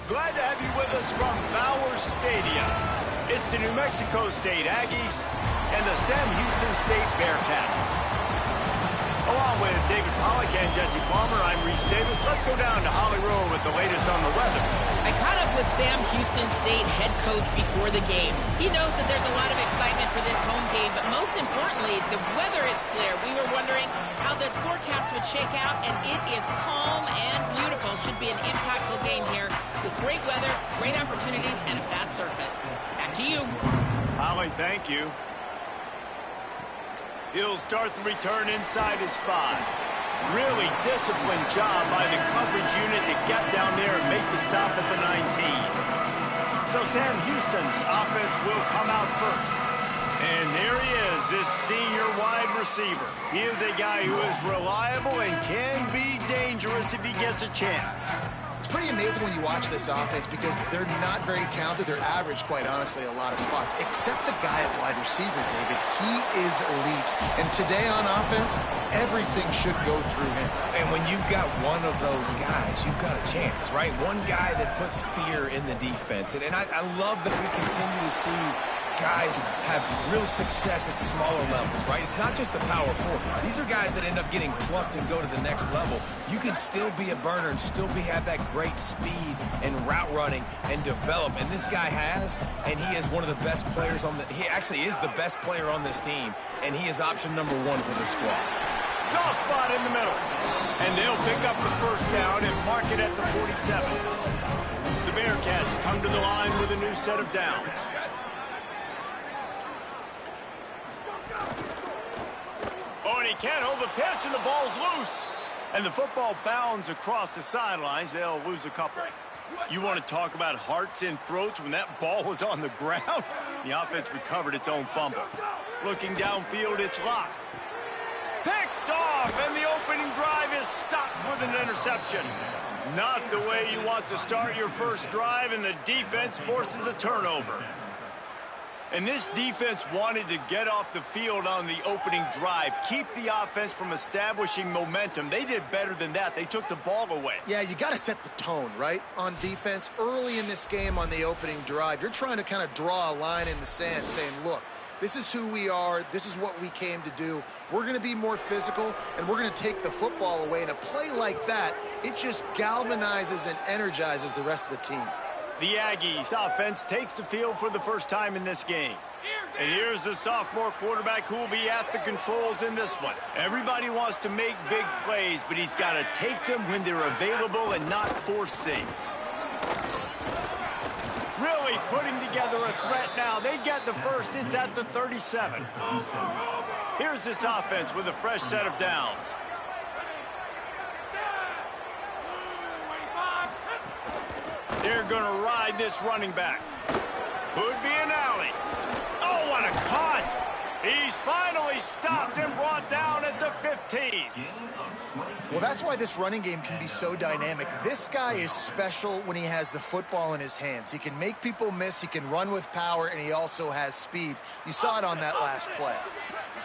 Glad to have you with us from Bowers Stadium. It's the New Mexico State Aggies and the Sam Houston State Bearcats. Along with David Pollack and Jesse Palmer, I'm Reese Davis. Let's go down to Holly Rowe with the latest on the weather. I caught up with Sam Houston State head coach before the game. He knows that there's a lot of excitement for this home game, but most importantly, the weather is clear. We were wondering how the forecast would shake out, and it is calm and beautiful. Should be an impactful game here with great weather, great opportunities, and a fast surface. Back to you. Holly, thank you. He'll start the return inside his 5. Really disciplined job by the coverage unit to get down there and make the stop at the 19. So Sam Houston's offense will come out first. And there he is, this senior wide receiver. He is a guy who is reliable and can be dangerous if he gets a chance. It's pretty amazing when you watch this offense because they're not very talented. They're average, quite honestly, a lot of spots. Except the guy at wide receiver, David. He is elite. And today on offense, everything should go through him. And when you've got one of those guys, you've got a chance, right? One guy that puts fear in the defense. And I love that we continue to see guys have real success at smaller levels, right? It's not just the power 4. These are guys that end up getting plucked and go to the next level. You can still be a burner and still have that great speed and route running and develop. And this guy has, and he is one of the best players on he actually is the best player on this team, and he is option number 1 for this squad. Soft spot in the middle. And they'll pick up the first down and mark it at the 47. The Bearcats come to the line with a new set of downs. Oh, and he can't hold the pitch, and the ball's loose. And the football bounds across the sidelines. They'll lose a couple. You want to talk about hearts and throats when that ball was on the ground? The offense recovered its own fumble. Looking downfield, it's locked. Picked off, and the opening drive is stopped with an interception. Not the way you want to start your first drive, and the defense forces a turnover. And this defense wanted to get off the field on the opening drive, keep the offense from establishing momentum. They did better than that. They took the ball away. Yeah, you got to set the tone, right, on defense. Early in this game on the opening drive, you're trying to kind of draw a line in the sand saying, look, this is who we are. This is what we came to do. We're going to be more physical, and we're going to take the football away. And a play like that, it just galvanizes and energizes the rest of the team. The Aggies offense takes the field for the first time in this game. And here's the sophomore quarterback who will be at the controls in this one. Everybody wants to make big plays, but he's got to take them when they're available and not force things. Really putting together a threat now. They get the first. It's at the 37. Here's this offense with a fresh set of downs. They're going to ride this running back. Could be an alley. Oh, what a cut! He's finally stopped and brought down at the 15. Well, that's why this running game can be so dynamic. This guy is special when he has the football in his hands. He can make people miss, he can run with power, and he also has speed. You saw it on that last play.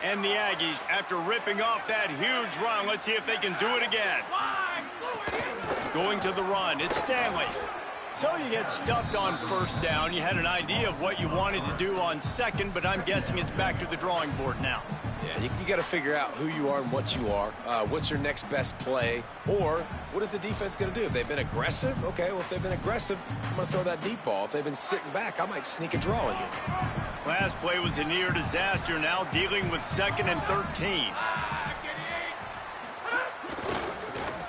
And the Aggies, after ripping off that huge run, let's see if they can do it again. Going to the run, it's Stanley. So you get stuffed on first down. You had an idea of what you wanted to do on second, but I'm guessing it's back to the drawing board now. Yeah, you got to figure out who you are and what you are. What's your next best play? Or what is the defense going to do? If they've been aggressive, okay, well, if they've been aggressive, I'm going to throw that deep ball. If they've been sitting back, I might sneak a draw in here. Last play was a near disaster, now dealing with 2nd and 13.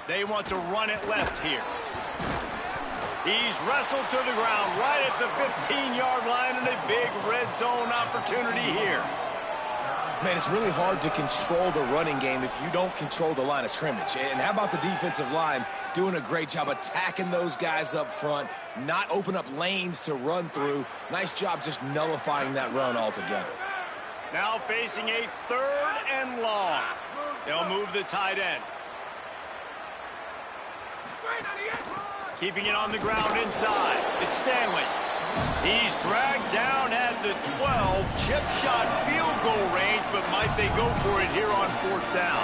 They want to run it left here. He's wrestled to the ground right at the 15-yard line, and a big red zone opportunity here. Man, it's really hard to control the running game if you don't control the line of scrimmage. And how about the defensive line doing a great job attacking those guys up front, not open up lanes to run through. Nice job just nullifying that run altogether. Now facing a 3rd and long. They'll move the tight end. Keeping it on the ground inside. It's Stanley. He's dragged down at the 12. Chip shot field goal range, but might they go for it here on 4th down?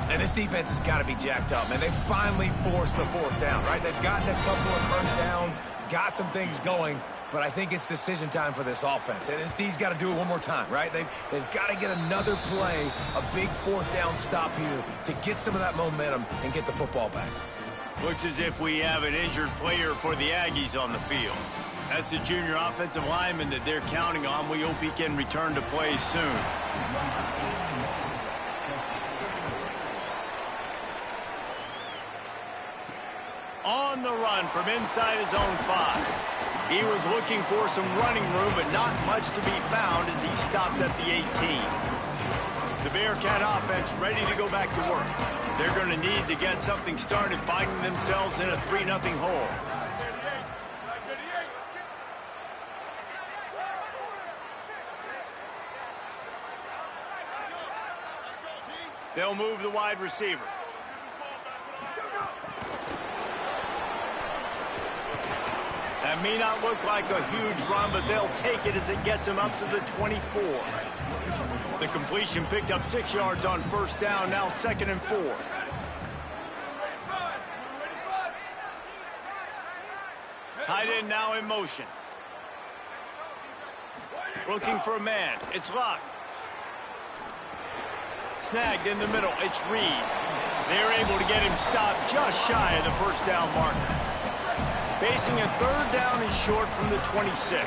And this defense has got to be jacked up, man. They finally forced the fourth down, right? They've gotten a couple of first downs, got some things going, but I think it's decision time for this offense. And this D's got to do it one more time, right? They've got to get another play, a big fourth down stop here to get some of that momentum and get the football back. Looks as if we have an injured player for the Aggies on the field. That's the junior offensive lineman that they're counting on. We hope he can return to play soon. On the run from inside his own 5. He was looking for some running room, but not much to be found as he stopped at the 18. The Bearcat offense ready to go back to work. They're going to need to get something started, finding themselves in a 3-0 hole. They'll move the wide receiver. That may not look like a huge run, but they'll take it as it gets them up to the 24. The completion picked up 6 yards on first down, now 2nd and 4. Tight end now in motion. Looking for a man. It's Locke. Snagged in the middle. It's Reed. They're able to get him stopped just shy of the first down marker. Facing a 3rd down and short from the 26.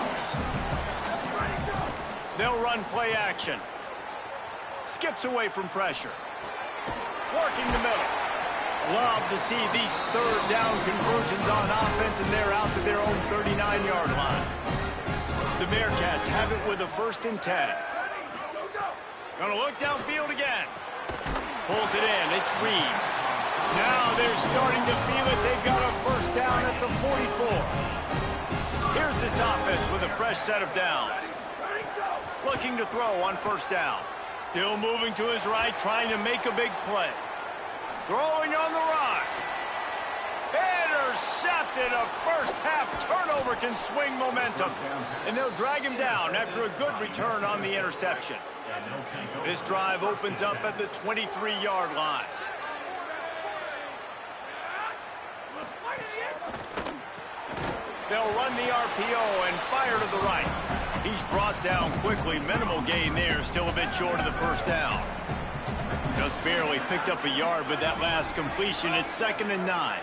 They'll run play action. Skips away from pressure. Working the middle. Love to see these 3rd down conversions on offense, and they're out to their own 39-yard line. The Bearcats have it with a 1st and 10. Gonna look downfield again. Pulls it in. It's Reed. Now they're starting to feel it. They've got a 1st down at the 44. Here's this offense with a fresh set of downs. Looking to throw on 1st down. Still moving to his right, trying to make a big play. Throwing on the run. Intercepted. A first-half turnover can swing momentum. And they'll drag him down after a good return on the interception. This drive opens up at the 23-yard line. They'll run the RPO and fire to the right. He's brought down quickly. Minimal gain there, still a bit short of the 1st down. Just barely picked up a yard with that last completion. It's 2nd and 9.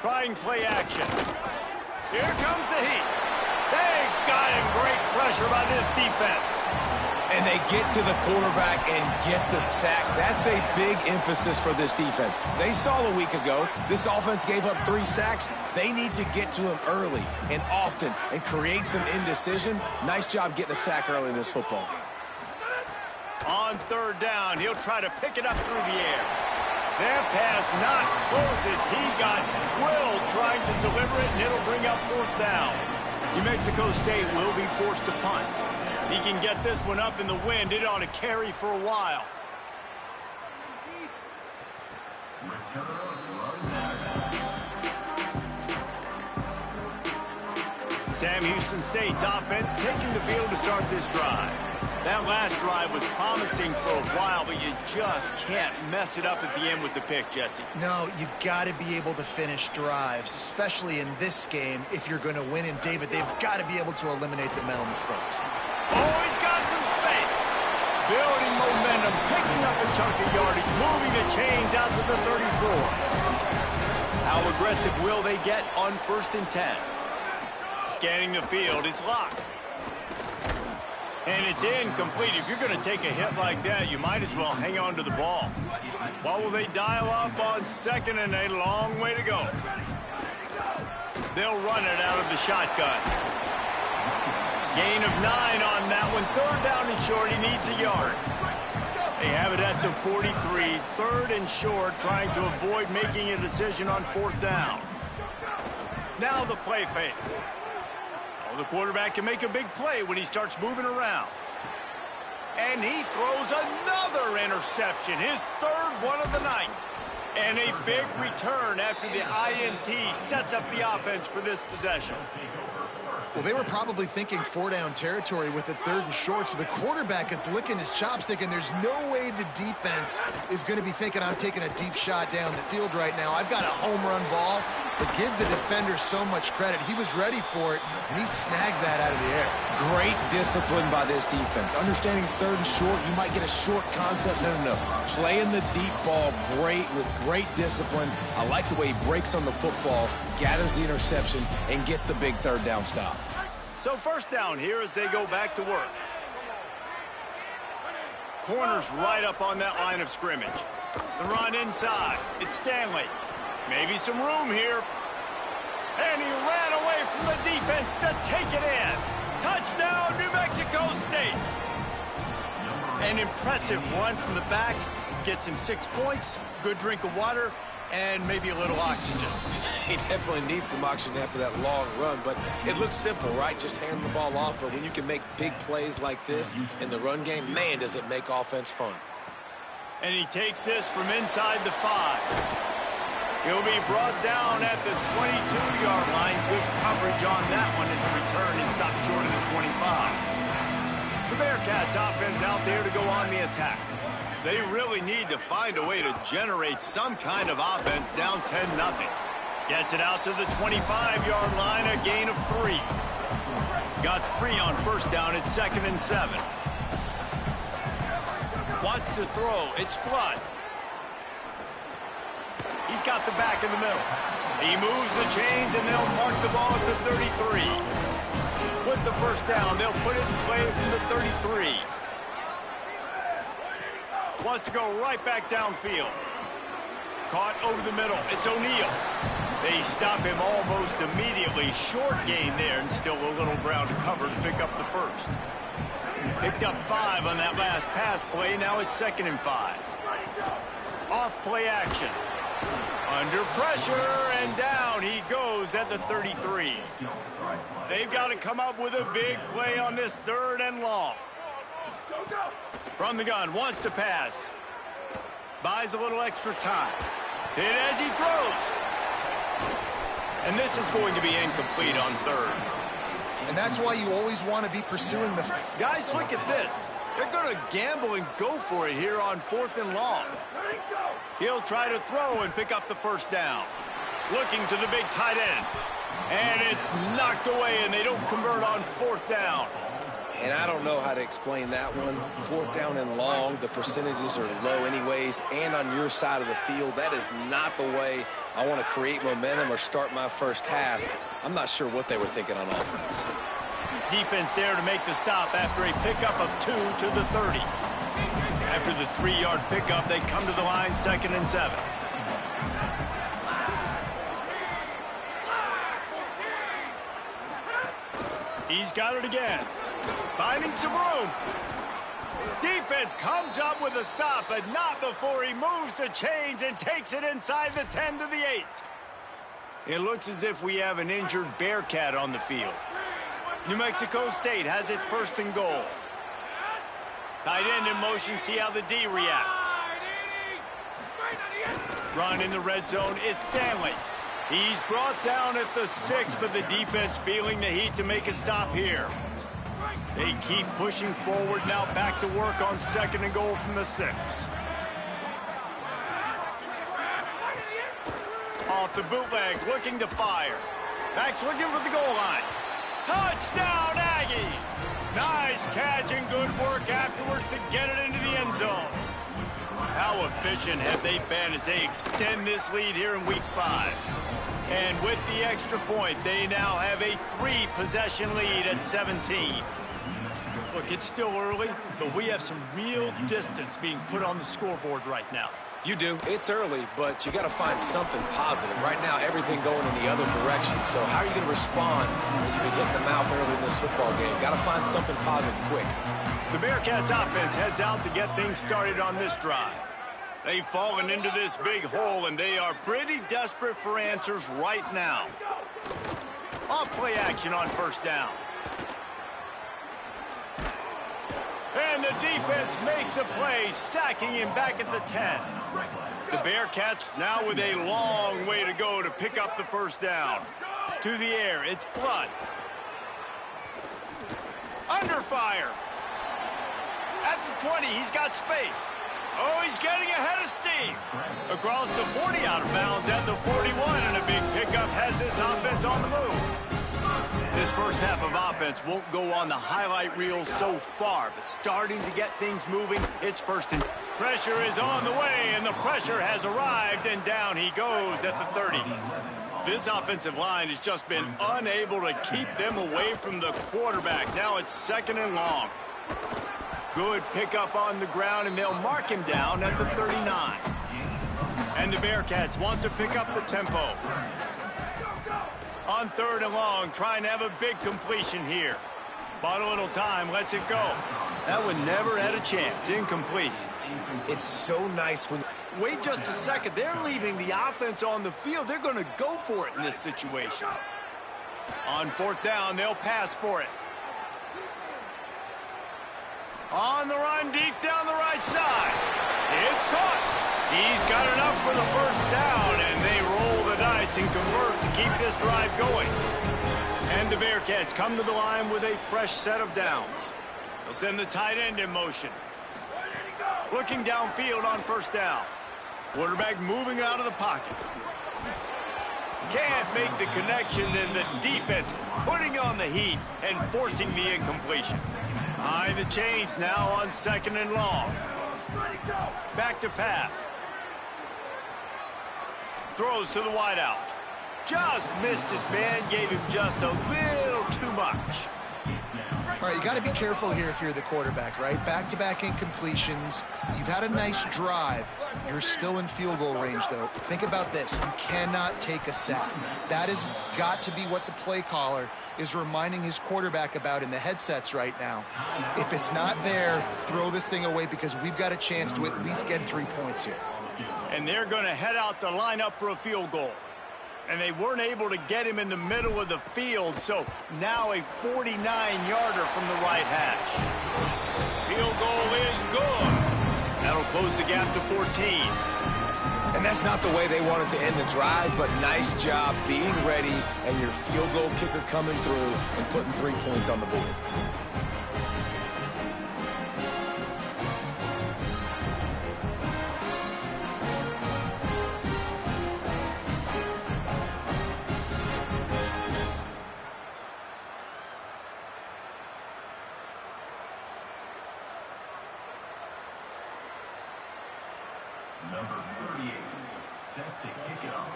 Trying play action. Here comes the heat. They've got him. Great pressure by this defense. And they get to the quarterback and get the sack. That's a big emphasis for this defense. They saw a week ago, this offense gave up 3 sacks. They need to get to him early and often and create some indecision. Nice job getting a sack early in this football game. On 3rd down, he'll try to pick it up through the air. That pass not closes. He got drilled trying to deliver it, and it'll bring up 4th down. New Mexico State will be forced to punt. He can get this one up in the wind. It ought to carry for a while. Sam Houston State's offense taking the field to start this drive. That last drive was promising for a while, but you just can't mess it up at the end with the pick, Jesse. No, you got to be able to finish drives, especially in this game if you're going to win. And, David, they've got to be able to eliminate the mental mistakes. Oh, he's got some space. Building momentum, picking up a chunk of yardage, moving the chains out to the 34. How aggressive will they get on 1st and 10? Scanning the field, it's Locke. And it's incomplete. If you're going to take a hit like that, you might as well hang on to the ball. What will they dial up on 2nd and a long way to go? They'll run it out of the shotgun. Gain of 9 on that one. 3rd down and short. He needs a yard. They have it at the 43. 3rd and short, trying to avoid making a decision on 4th down. Now the play fake. The quarterback can make a big play when he starts moving around. And he throws another interception, his 3rd one of the night. And a big return after the INT sets up the offense for this possession. Well, they were probably thinking 4-down territory with a 3rd and short, so the quarterback is licking his chops thinking there's no way the defense is going to be thinking I'm taking a deep shot down the field right now. I've got a home run ball, but give the defender so much credit. He was ready for it, and he snags that out of the air. Great discipline by this defense. Understanding it's 3rd and short, you might get a short concept. No. Playing the deep ball with great discipline. I like the way he breaks on the football, gathers the interception, and gets the big 3rd down stop. So first down here as they go back to work. Corner's right up on that line of scrimmage. The run inside. It's Stanley. Maybe some room here. And he ran away from the defense to take it in. Touchdown, New Mexico State. An impressive run from the back. Gets him 6 points, good drink of water, and maybe a little oxygen. He definitely needs some oxygen after that long run, but it looks simple, right? Just hand the ball off, but when you can make big plays like this in the run game, man, does it make offense fun. And he takes this from inside the 5. He'll be brought down at the 22-yard line. Good coverage on that one as the return is stopped short of the 25. The Bearcats offense out there to go on the attack. They really need to find a way to generate some kind of offense down 10-0. Gets it out to the 25-yard line, a gain of 3. Got 3 on first down at 2nd and 7. Wants to throw. It's Flood. He's got the back in the middle. He moves the chains, and they'll mark the ball at the 33. With the first down, they'll put it in play from the 33. Wants to go right back downfield. Caught over the middle. It's O'Neal. They stop him almost immediately. Short gain there, and still a little ground to cover to pick up the first. Picked up 5 on that last pass play. Now it's 2nd and 5. Off play action. Under pressure, and down he goes at the 33. They've got to come up with a big play on this 3rd and long. From the gun, wants to pass. Buys a little extra time. Hit as he throws. And this is going to be incomplete on 3rd. And that's why you always want to be pursuing the... Guys, look at this. They're going to gamble and go for it here on 4th and long. He'll try to throw and pick up the first down. Looking to the big tight end. And it's knocked away, and they don't convert on 4th down. And I don't know how to explain that one. 4th down and long, the percentages are low anyways, and on your side of the field, that is not the way I want to create momentum or start my first half. I'm not sure what they were thinking on offense. Defense there to make the stop after a pickup of 2 to the 30. After the 3-yard pickup, they come to the line, 2nd and 7. He's got it again. Finding some room. Defense comes up with a stop, but not before he moves the chains and takes it inside the 10 to the 8. It looks as if we have an injured Bearcat on the field. New Mexico State has it 1st and goal. Tight end in motion, see how the D reacts. Run in the red zone, it's Stanley. He's brought down at the 6, but the defense feeling the heat to make a stop here. They keep pushing forward, now back to work on 2nd and goal from the 6. Off the bootleg, looking to fire. Backs looking for the goal line. Touchdown, Aggies! Nice catch and good work afterwards to get it into the end zone. How efficient have they been as they extend this lead here in Week 5? And with the extra point, they now have a 3-possession lead at 17. Look, it's still early, but we have some real distance being put on the scoreboard right now. You do. It's early, but you got to find something positive. Right now, everything going in the other direction. So how are you going to respond when you've been hitting the mouth early in this football game? Got to find something positive quick. The Bearcats offense heads out to get things started on this drive. They've fallen into this big hole, and they are pretty desperate for answers right now. Off play action on 1st down. And the defense makes a play, sacking him back at the 10. The Bearcats now with a long way to go to pick up the 1st down. To the air, it's Flood. Under fire. At the 20, he's got space. Oh, he's getting ahead of steam. Across the 40, out of bounds at the 41, and a big pickup has this offense on the move. This first half of offense won't go on the highlight reel so far, but starting to get things moving. It's first and pressure is on the way, and the pressure has arrived, and down he goes at the 30. This offensive line has just been unable to keep them away from the quarterback. Now it's second and long. Good pickup on the ground, and they'll mark him down at the 39. And the Bearcats want to pick up the tempo. On third and long, trying to have a big completion here. Bought a little time, lets it go. That one never had a chance. Incomplete. It's so nice when... Wait just a second. They're leaving the offense on the field. They're going to go for it in this situation. On fourth down, they'll pass for it. On the run, deep down the right side. It's caught. He's got enough for the first down, and they roll the dice and convert to keep this drive going. And the Bearcats come to the line with a fresh set of downs. They'll send the tight end in motion. Looking downfield on first down. Quarterback moving out of the pocket. Can't make the connection, and the defense putting on the heat and forcing the incompletion. Behind the chains now on second and long. Back to pass. Throws to the wideout. Just missed his man, gave him just a little too much. All right, you got to be careful here if you're the quarterback, right? Back-to-back incompletions. You've had a nice drive. You're still in field goal range, though. Think about this. You cannot take a sack. That has got to be what the play caller is reminding his quarterback about in the headsets right now. If it's not there, throw this thing away because we've got a chance to at least get 3 points here. And they're going to head out to line up for a field goal. And they weren't able to get him in the middle of the field, so now a 49-yarder from the right hash. Field goal is good. That'll close the gap to 14. And that's not the way they wanted to end the drive, but nice job being ready and your field goal kicker coming through and putting 3 points on the board. Number 38, set to kick it off.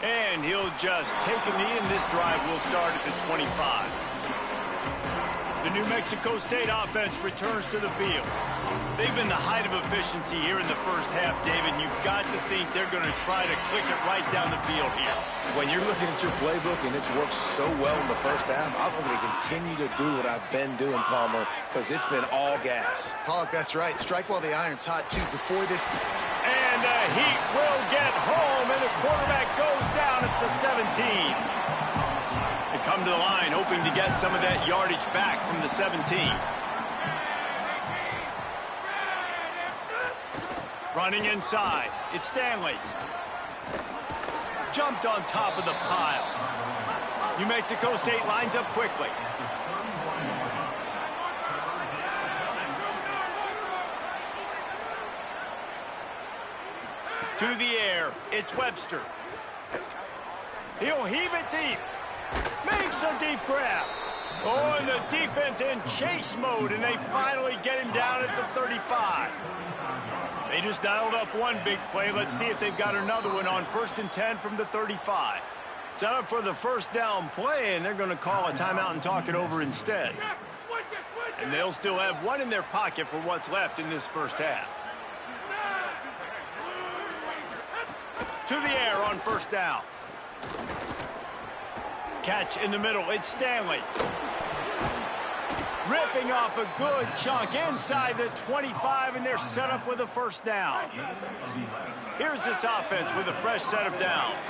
And he'll just take a knee, and this drive will start at the 25. The New Mexico State offense returns to the field. They've been the height of efficiency here in the first half, David. You've got to think they're going to try to click it right down the field here. When you're looking at your playbook and it's worked so well in the first half, I'm going to continue to do what I've been doing, Palmer, because it's been all gas. Pollock, that's right. Strike while the iron's hot, too, before this... And the heat will get home, and the quarterback goes down at the 17. They come to the line hoping to get some of that yardage back from the 17. Running inside, it's Stanley. Jumped on top of the pile. New Mexico State lines up quickly. To the air, it's Webster. He'll heave it deep. Makes a deep grab. Oh, and the defense in chase mode, and they finally get him down at the 35. They just dialed up one big play. Let's see if they've got another one on 1st and 10 from the 35. Set up for the first down play, and they're going to call a timeout and talk it over instead. And they'll still have one in their pocket for what's left in this first half. To the air on first down. Catch in the middle. It's Stanley. Ripping off a good chunk inside the 25, and they're set up with a first down. Here's this offense with a fresh set of downs.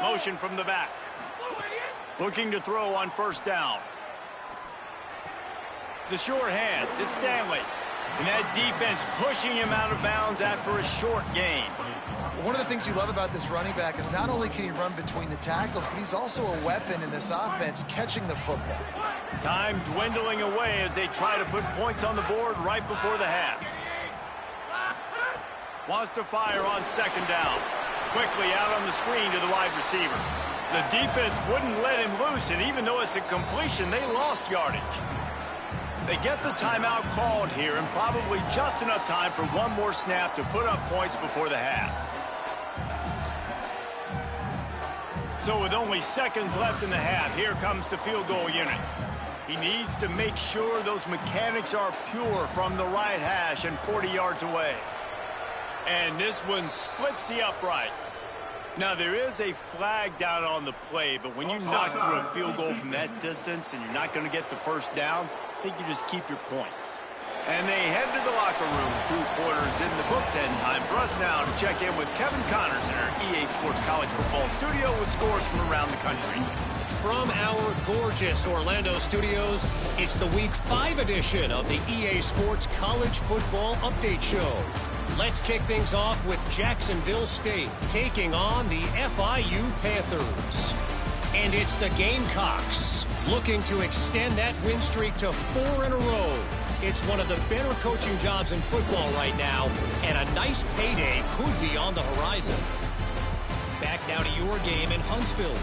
Motion from the back. Looking to throw on first down. The short hands, it's Stanley. And that defense pushing him out of bounds after a short gain. One of the things you love about this running back is not only can he run between the tackles, but he's also a weapon in this offense, catching the football. Time dwindling away as they try to put points on the board right before the half. Wants to fire on second down. Quickly out on the screen to the wide receiver. The defense wouldn't let him loose, and even though it's a completion, they lost yardage. They get the timeout called here, and probably just enough time for one more snap to put up points before the half. So with only seconds left in the half, here comes the field goal unit. He needs to make sure those mechanics are pure from the right hash and 40 yards away. And this one splits the uprights. Now, there is a flag down on the play, but when you knock through a field goal from that distance and you're not going to get the first down, I think you just keep your points. And they head to the locker room. 2 quarters in the books, and time for us now to check in with Kevin Connors in our EA Sports College Football studio with scores from around the country. From our gorgeous Orlando studios, it's the Week 5 edition of the EA Sports College Football Update Show. Let's kick things off with Jacksonville State taking on the FIU Panthers. And it's the Gamecocks looking to extend that win streak to 4 in a row. It's one of the better coaching jobs in football right now, and a nice payday could be on the horizon. Back now to your game in Huntsville.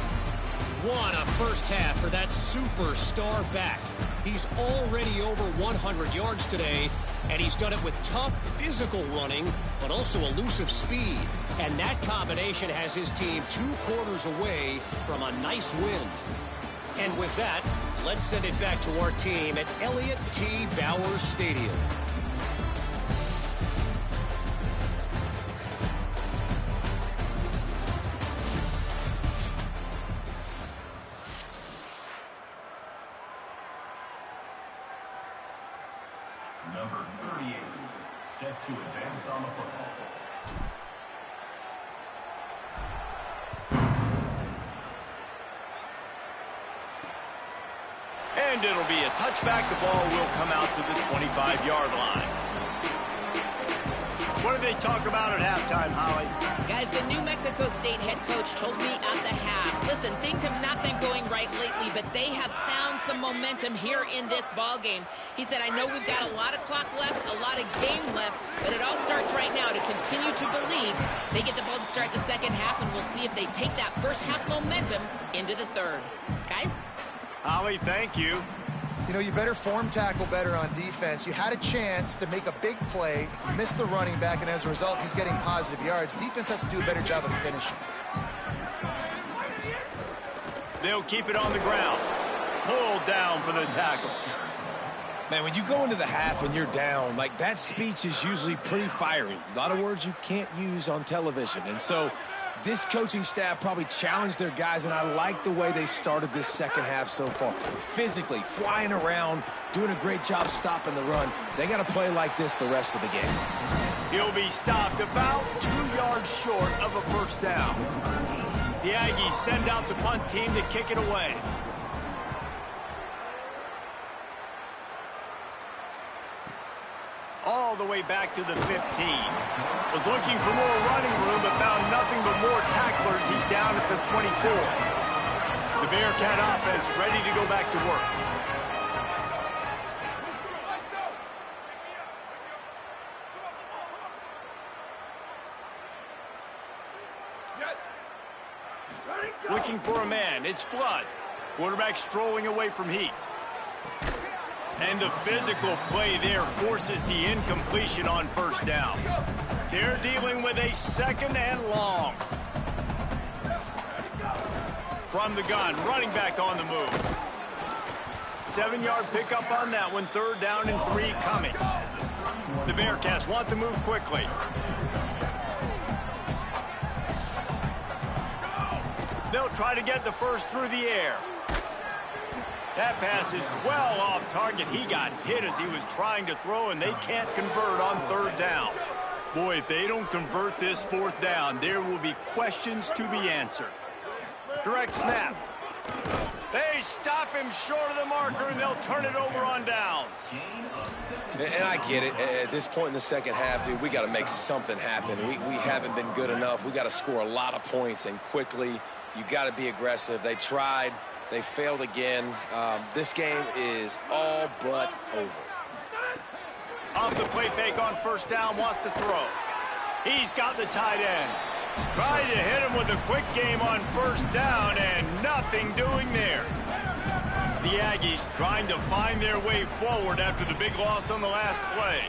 What a first half for that superstar back. He's already over 100 yards today, and he's done it with tough physical running, but also elusive speed. And that combination has his team 2 quarters away from a nice win. And with that, let's send it back to our team at Elliott T. Bowers Stadium. Number 38, set to advance on the football. And it'll be a touchback. The ball will come out to the 25-yard line. What did they talk about at halftime, Holly? Guys, the New Mexico State head coach told me at the half, listen, things have not been going right lately, but they have found some momentum here in this ball game. He said, I know we've got a lot of clock left, a lot of game left, but it all starts right now to continue to believe they get the ball to start the second half, and we'll see if they take that first half momentum into the third. Guys? Holly, thank you. You know, you better form tackle better on defense. You had a chance to make a big play, miss the running back, and as a result, he's getting positive yards. Defense has to do a better job of finishing. They'll keep it on the ground. Pulled down for the tackle. Man, when you go into the half and you're down, like, that speech is usually pretty fiery. A lot of words you can't use on television. And so this coaching staff probably challenged their guys, and I like the way they started this second half so far. Physically, flying around, doing a great job stopping the run. They got to play like this the rest of the game. He'll be stopped about 2 yards short of a first down. The Aggies send out the punt team to kick it away. All the way back to the 15. Was looking for more running room, but found nothing but more tacklers. He's down at the 24. The Bearcat offense ready to go back to work. Looking for a man. It's Flood. Quarterback strolling away from Heat. And the physical play there forces the incompletion on first down. They're dealing with a second and long. From the gun, running back on the move. 7-yard pickup on that one. 3rd down and 3 coming. The Bearcats want to move quickly. They'll try to get the first through the air. That pass is well off target. He got hit as he was trying to throw, and they can't convert on 3rd down. Boy, if they don't convert this 4th down, there will be questions to be answered. Direct snap. They stop him short of the marker, and they'll turn it over on downs. And I get it. At this point in the second half, dude, we got to make something happen. We haven't been good enough. We got to score a lot of points, and quickly. You got to be aggressive. They tried. They failed again. This game is all but over. Off the play fake on first down, wants to throw. He's got the tight end. Tried to hit him with a quick game on first down, and nothing doing there. The Aggies trying to find their way forward after the big loss on the last play.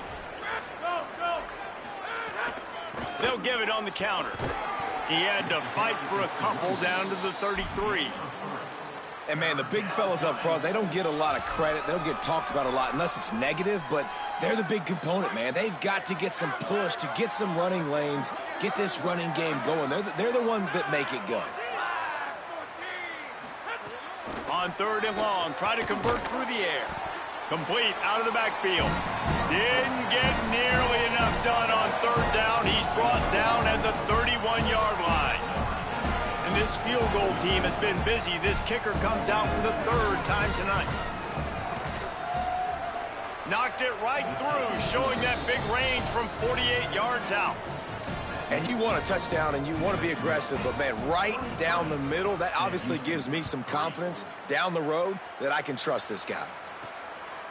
They'll give it on the counter. He had to fight for a couple down to the 33. And, man, the big fellas up front, they don't get a lot of credit. They'll get talked about a lot unless it's negative, but they're the big component, man. They've got to get some push, to get some running lanes, get this running game going. They're the ones that make it go. On third and long, try to convert through the air. Complete out of the backfield. Didn't get nearly enough done on third down. He's brought down at the 31-yard line. And this field goal team has been busy. This kicker comes out for the third time tonight. Knocked it right through, showing that big range from 48 yards out. And you want a touchdown and you want to be aggressive, but, man, right down the middle, that obviously gives me some confidence down the road that I can trust this guy.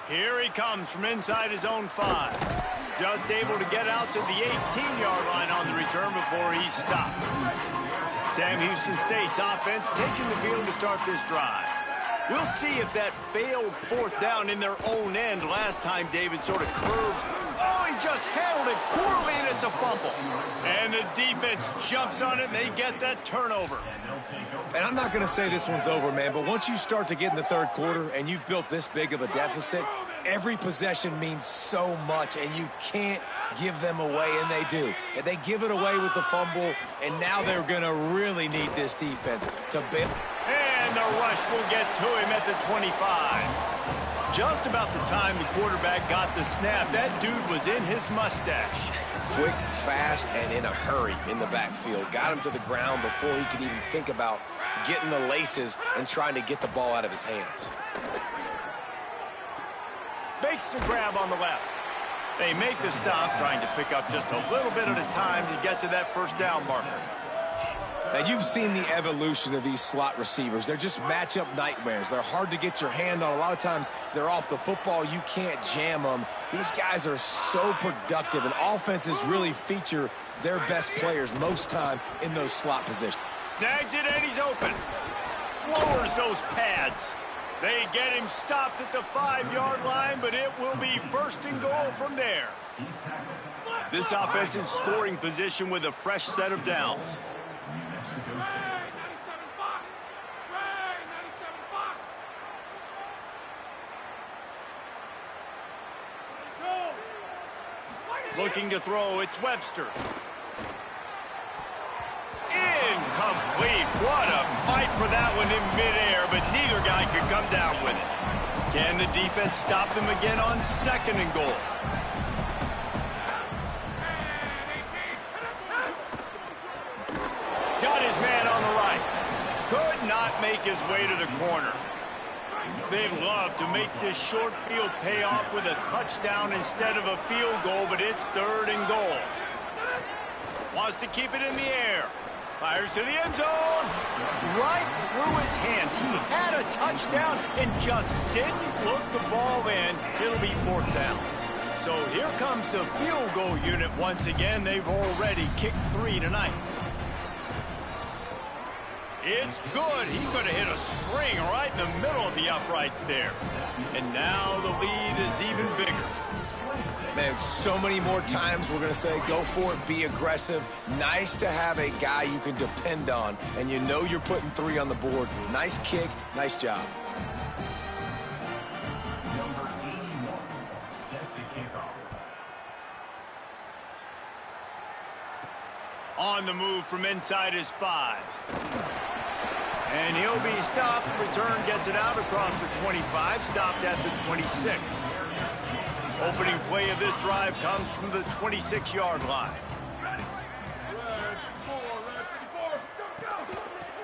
Here he comes from inside his own 5. Just able to get out to the 18-yard line on the return before he's stopped. Sam Houston State's offense taking the field to start this drive. We'll see if that failed fourth down in their own end last time David sort of curved. Oh, he just handled it poorly, and it's a fumble. And the defense jumps on it, and they get that turnover. And I'm not going to say this one's over, man, but once you start to get in the third quarter and you've built this big of a deficit, every possession means so much, and you can't give them away, and they do. And they give it away with the fumble, and now they're going to really need this defense to build. And the rush will get to him at the 25. Just about the time the quarterback got the snap, that dude was in his mustache. Quick, fast, and in a hurry in the backfield. Got him to the ground before he could even think about getting the laces and trying to get the ball out of his hands. Makes the grab on the left. They make the stop, trying to pick up just a little bit at a time to get to that first down marker. Now, you've seen the evolution of these slot receivers. They're just matchup nightmares. They're hard to get your hand on. A lot of times, they're off the football. You can't jam them. These guys are so productive, and offenses really feature their best players most time in those slot positions. Snags it, and he's open. Lowers those pads. They get him stopped at the 5-yard line, but it will be first and goal from there. This offense in scoring position with a fresh set of downs. Looking to throw, it's Webster. Incomplete. What a fight for that one in midair, but neither guy could come down with it. Can the defense stop them again on second and goal? Got his man on the right. Could not make his way to the corner. They'd love to make this short field pay off with a touchdown instead of a field goal, but it's third and goal. Wants to keep it in the air. Fires to the end zone. Right through his hands. He had a touchdown and just didn't look the ball in. It'll be fourth down. So here comes the field goal unit once again. They've already kicked 3 tonight. It's good. He could have hit a string right in the middle of the uprights there. And now the lead is even bigger. Man, so many more times we're going to say go for it, be aggressive. Nice to have a guy you can depend on, and you know you're putting 3 on the board. Nice kick, nice job. Number 81 set to kick off. On the move from inside his 5. And he'll be stopped. Return gets it out across the 25, stopped at the 26. Opening play of this drive comes from the 26-yard line.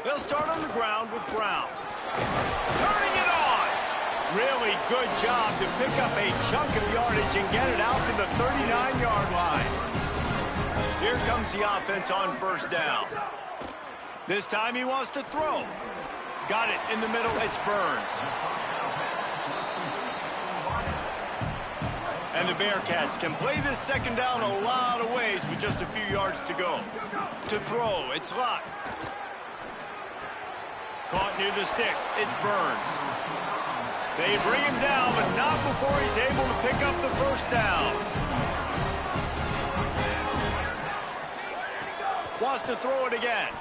They'll start on the ground with Brown. Turning it on. Really good job to pick up a chunk of yardage and get it out to the 39-yard line. Here comes the offense on first down. This time he wants to throw. Got it in the middle. It's Burns. And the Bearcats can play this second down a lot of ways with just a few yards to go. To throw, it's Locke. Caught near the sticks, it's Burns. They bring him down, but not before he's able to pick up the first down. Wants to throw it again.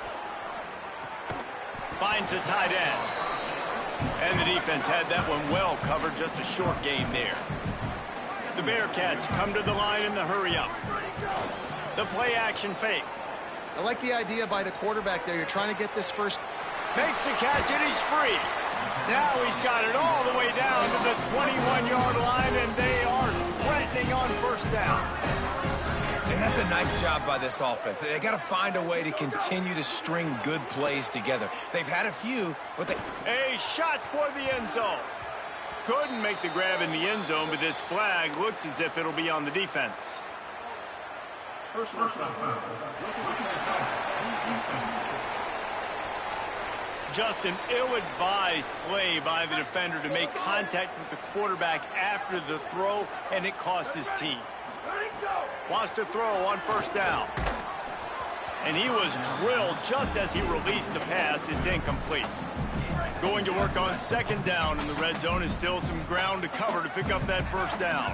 Finds the tight end. And the defense had that one well covered, just a short game there. The Bearcats come to the line in the hurry-up. The play-action fake. I like the idea by the quarterback there. You're trying to get this first. Makes the catch, and he's free. Now he's got it all the way down to the 21-yard line, and they are threatening on first down. And that's a nice job by this offense. They got to find a way to continue to string good plays together. They've had a few, but they... A shot toward the end zone. Couldn't make the grab in the end zone, but this flag looks as if it'll be on the defense. Just an ill-advised play by the defender to make contact with the quarterback after the throw, and it cost his team. Wants to throw on first down. And he was drilled just as he released the pass. It's incomplete. Going to work on second down in the red zone, and still some ground to cover to pick up that first down.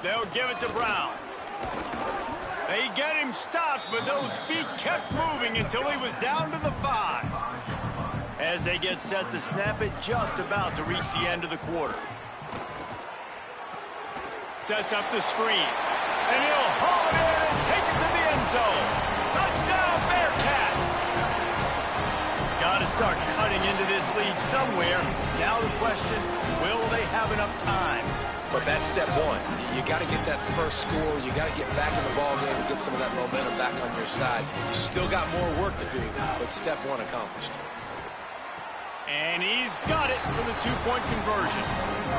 They'll give it to Brown. They get him stopped, but those feet kept moving until he was down to the 5. As they get set to snap it, just about to reach the end of the quarter. Sets up the screen. And he'll haul it in and take it to the end zone. Touchdown, Bearcats! Got to start cutting into this lead somewhere. Now the question, will they have enough time? But that's step one. You got to get that first score. You got to get back in the ball game and get some of that momentum back on your side. You still got more work to do, but step one accomplished. And he's got it for the two-point conversion.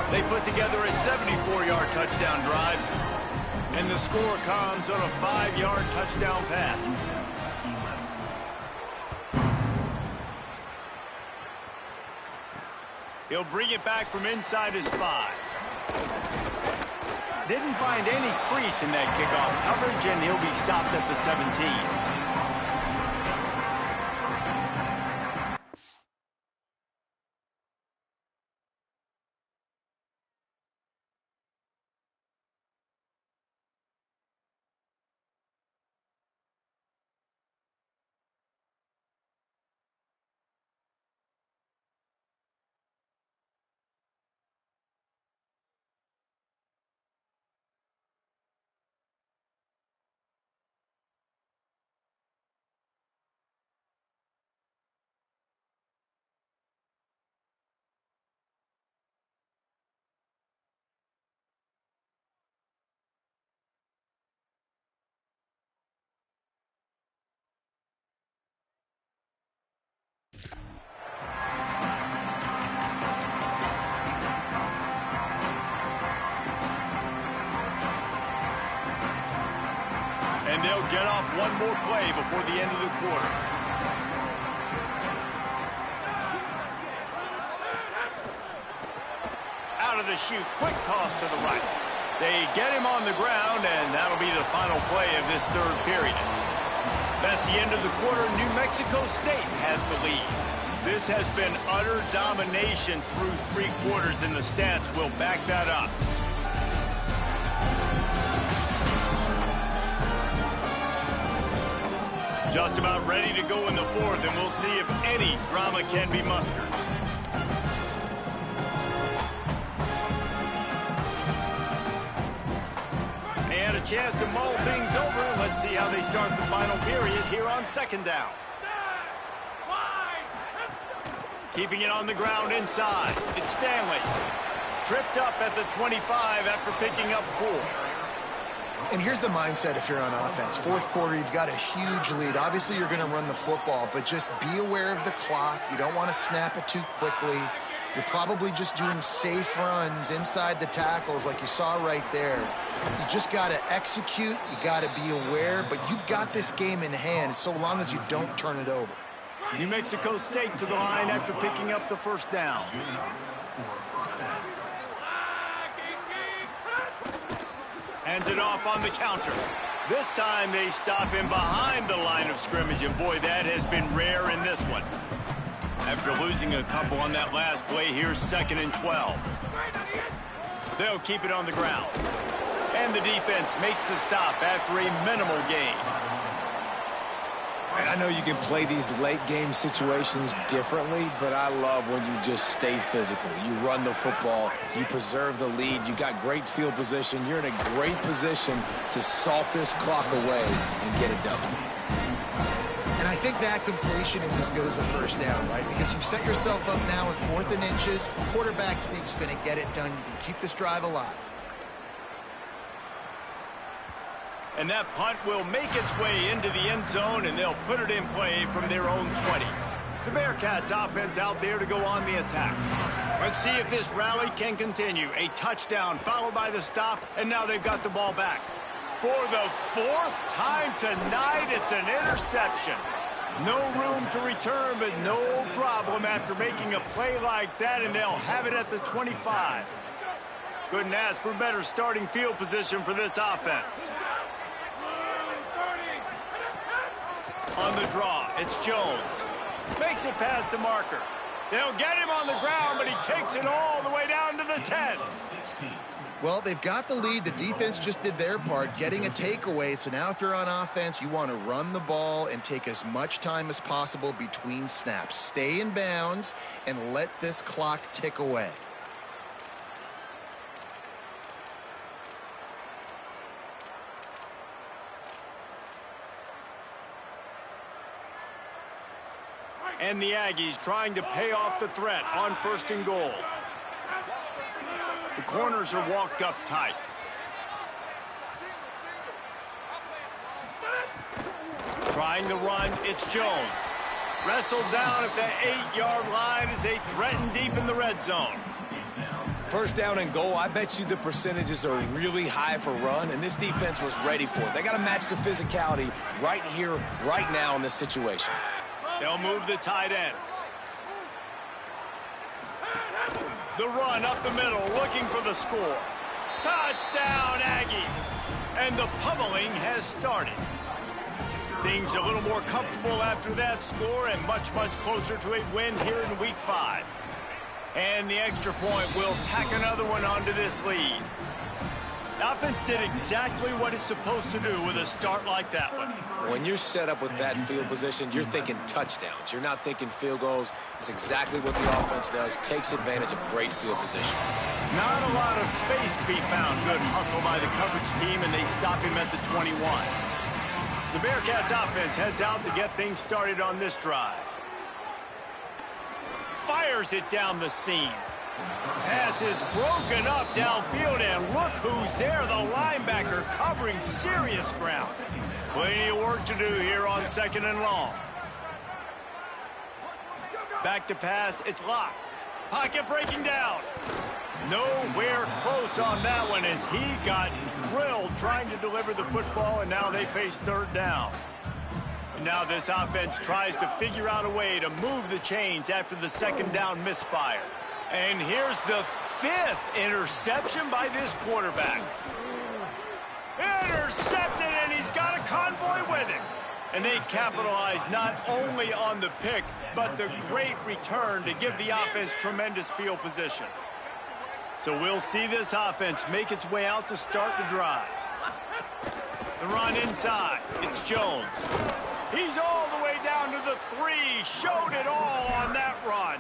They put together a 74-yard touchdown drive. And the score comes on a 5-yard touchdown pass. He'll bring it back from inside his 5. Didn't find any crease in that kickoff coverage, and he'll be stopped at the 17. And they'll get off one more play before the end of the quarter. Out of the chute, quick toss to the right. They get him on the ground, and that'll be the final play of this third period. That's the end of the quarter. New Mexico State has the lead. This has been utter domination through 3 quarters, and the stats will back that up. Just about ready to go in the 4th, and we'll see if any drama can be mustered. And a chance to mull things over. Let's see how they start the final period here on second down. Keeping it on the ground inside. It's Stanley. Tripped up at the 25 after picking up 4. And here's the mindset if you're on offense. Fourth quarter, you've got a huge lead. Obviously, you're going to run the football, but just be aware of the clock. You don't want to snap it too quickly. You're probably just doing safe runs inside the tackles like you saw right there. You just got to execute. You got to be aware, but you've got this game in hand so long as you don't turn it over. New Mexico State to the line after picking up the first down. Hands it off on the counter. This time they stop him behind the line of scrimmage, and boy, that has been rare in this one. After losing a couple on that last play, here's 2nd and 12. They'll keep it on the ground. And the defense makes the stop after a minimal gain. And I know you can play these late game situations differently, but I love when you just stay physical. You run the football, you preserve the lead, you got great field position, you're in a great position to salt this clock away and get a W. And I think that completion is as good as a first down, right? Because you've set yourself up now with 4th and inches. Quarterback sneak's going to get it done. You can keep this drive alive. And that punt will make its way into the end zone, and they'll put it in play from their own 20. The Bearcats offense out there to go on the attack. Let's see if this rally can continue. A touchdown followed by the stop, and now they've got the ball back. For the 4th time tonight, it's an interception. No room to return, but no problem after making a play like that, and they'll have it at the 25. Couldn't ask for better starting field position for this offense. On the draw, it's Jones. Makes it past the marker. They'll get him on the ground, but he takes it all the way down to the 10. Well, they've got the lead. The defense just did their part, getting a takeaway. So now if you're on offense, you want to run the ball and take as much time as possible between snaps. Stay in bounds and let this clock tick away. And the Aggies trying to pay off the threat on 1st and goal. The corners are walked up tight. Trying to run, it's Jones. Wrestled down at the 8-yard line as they threaten deep in the red zone. First down and goal, I bet you the percentages are really high for run, and this defense was ready for it. They got to match the physicality right here, right now in this situation. They'll move the tight end. The run up the middle, looking for the score. Touchdown, Aggies! And the pummeling has started. Things a little more comfortable after that score and much, much closer to a win here in Week 5. And the extra point will tack another one onto this lead. The offense did exactly what it's supposed to do with a start like that one. When you're set up with that field position, you're thinking touchdowns. You're not thinking field goals. It's exactly what the offense does. Takes advantage of great field position. Not a lot of space to be found. Good hustle by the coverage team, and they stop him at the 21. The Bearcats offense heads out to get things started on this drive. Fires it down the seam. Pass is broken up downfield, and look who's there, the linebacker covering serious ground. Plenty of work to do here on 2nd and long. Back to pass, it's locked. Pocket breaking down. Nowhere close on that one as he got drilled trying to deliver the football, and now they face 3rd down. And now this offense tries to figure out a way to move the chains after the 2nd down misfire. And here's the 5th interception by this quarterback. Intercepted, and he's got a convoy with him. And they capitalize not only on the pick, but the great return to give the offense tremendous field position. So we'll see this offense make its way out to start the drive. The run inside. It's Jones. He's all the way down to the 3. Showed it all on that run.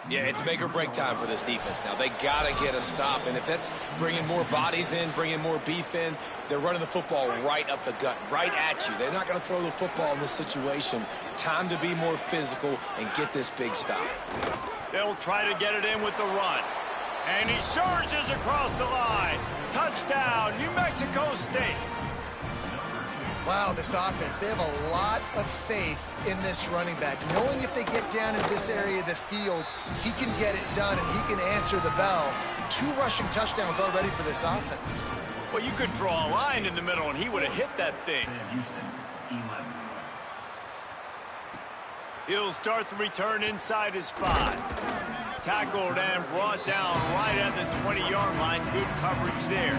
Yeah, it's make or break time for this defense now. They got to get a stop, and if that's bringing more bodies in, bringing more beef in, they're running the football right up the gut, right at you. They're not going to throw the football in this situation. Time to be more physical and get this big stop. They'll try to get it in with the run. And he surges across the line. Touchdown, New Mexico State. Wow, this offense, they have a lot of faith in this running back. Knowing if they get down in this area of the field, he can get it done and he can answer the bell. 2 rushing touchdowns already for this offense. Well, you could draw a line in the middle and he would have hit that thing. He'll start the return inside his 5. Tackled and brought down right at the 20-yard line. Good coverage there.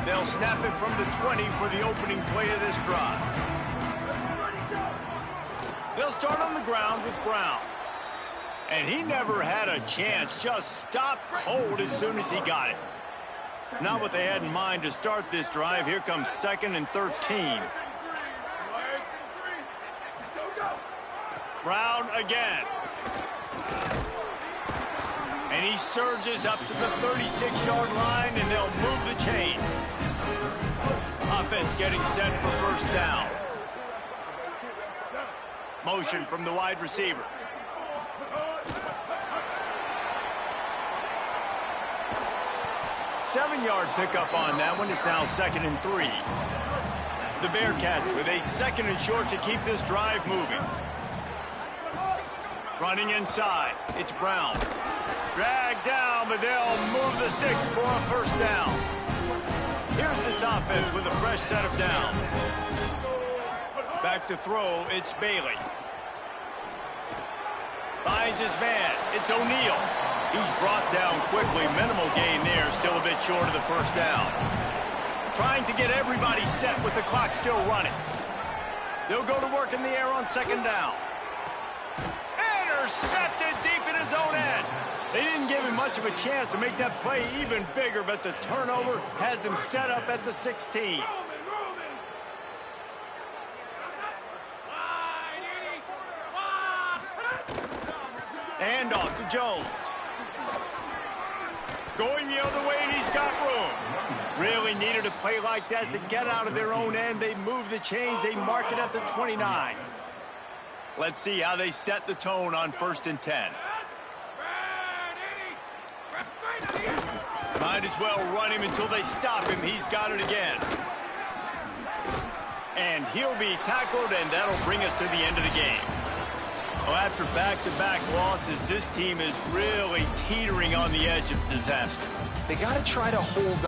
They'll snap it from the 20 for the opening play of this drive. They'll start on the ground with Brown. And he never had a chance. Just stopped cold as soon as he got it. Not what they had in mind to start this drive. Here comes 2nd and 13. Brown again. And he surges up to the 36-yard line, and they'll move the chain. Offense getting set for first down. Motion from the wide receiver. Seven-yard pickup on that one. Is now 2nd and 3. The Bearcats with a 2nd and short to keep this drive moving. Running inside. It's Brown. Dragged down, but they'll move the sticks for a first down. Here's this offense with a fresh set of downs. Back to throw, it's Bailey. Finds his man. It's O'Neal. He's brought down quickly. Minimal gain there. Still a bit short of the first down. Trying to get everybody set with the clock still running. They'll go to work in the air on 2nd down. Intercepted deep in his own end. They didn't give him much of a chance to make that play even bigger, but the turnover has him set up at the 16. And off to Jones. Going the other way, and he's got room. Really needed a play like that to get out of their own end. They move the chains. They mark it at the 29. Let's see how they set the tone on 1st and 10. Might as well run him until they stop him. He's got it again. And he'll be tackled, and that'll bring us to the end of the game. Well, after back-to-back losses, this team is really teetering on the edge of disaster. They got to try to hold